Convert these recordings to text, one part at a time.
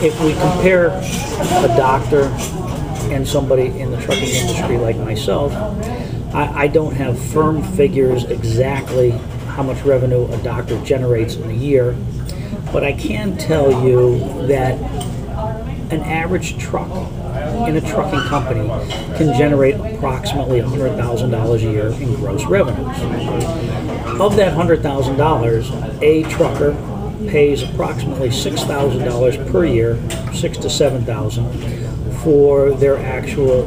if we compare a doctor and somebody in the trucking industry like myself, I don't have firm figures exactly how much revenue a doctor generates in a year, but I can tell you that an average truck in a trucking company can generate approximately $100,000 a year in gross revenues. Of that $100,000, a trucker pays approximately $6,000 per year, $6,000 to $7,000, for their actual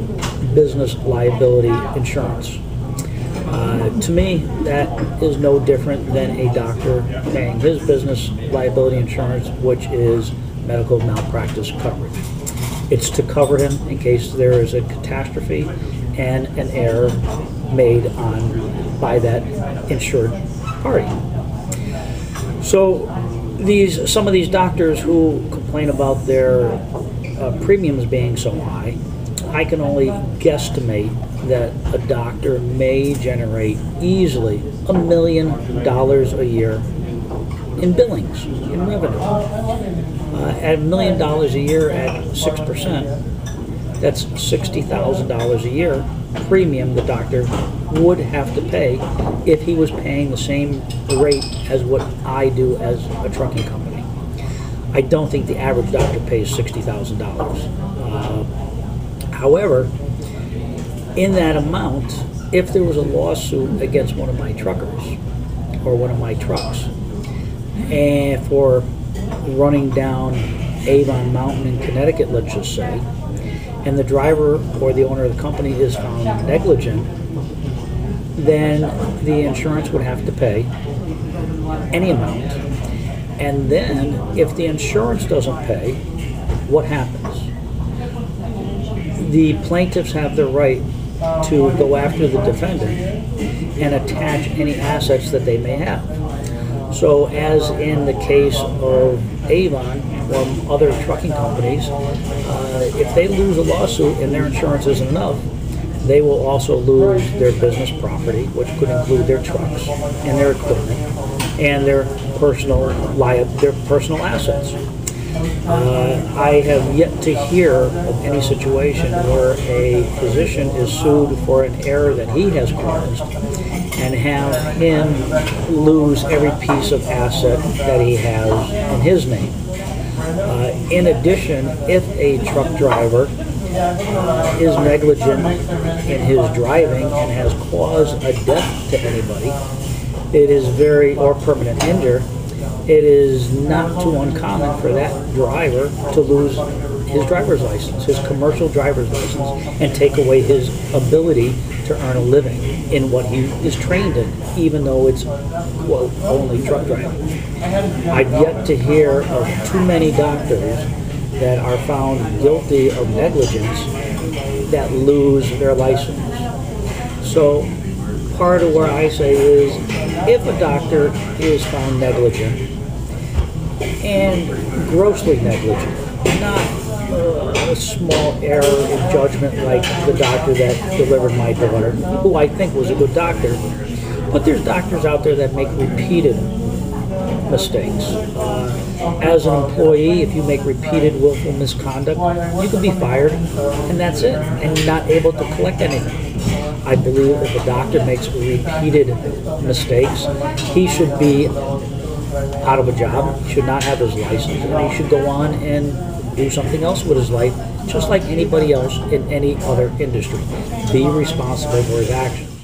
business liability insurance. To me, that is no different than a doctor paying his business liability insurance, which is medical malpractice coverage. It's to cover him in case there is a catastrophe and an error made by that insured party. So some of these doctors who complain about their premiums being so high, I can only guesstimate that a doctor may generate easily $1 million a year in billings, in revenue. At $1 million a year at 6%, that's $60,000 a year premium the doctor would have to pay if he was paying the same rate as what I do as a trucking company. I don't think the average doctor pays $60,000. However, in that amount, if there was a lawsuit against one of my truckers or one of my trucks and for running down Avon Mountain in Connecticut, let's just say, and the driver or the owner of the company is found negligent, then the insurance would have to pay any amount. And then if the insurance doesn't pay, what happens? The plaintiffs have the right to go after the defendant and attach any assets that they may have. So as in the case of Avon or other trucking companies, if they lose a lawsuit and their insurance isn't enough, they will also lose their business property, which could include their trucks and their equipment and their personal assets. I have yet to hear of any situation where a physician is sued for an error that he has caused and have him lose every piece of asset that he has in his name. In addition, if a truck driver is negligent in his driving and has caused a death to anybody, or permanent injury, it is not too uncommon for that driver to lose his driver's license, his commercial driver's license, and take away his ability to earn a living in what he is trained in, even though it's, quote, only truck driving. I've yet to hear of too many doctors that are found guilty of negligence that lose their license. So part of where I say is, if a doctor is found negligent, and grossly negligent, not a small error in judgment like the doctor that delivered my daughter, who I think was a good doctor, but there's doctors out there that make repeated mistakes. As an employee, if you make repeated willful misconduct, you can be fired, and that's it, and you're not able to collect anything. I believe if a doctor makes repeated mistakes, he should be out of a job, should not have his license, and he should go on and do something else with his life, just like anybody else in any other industry. Be responsible for his actions.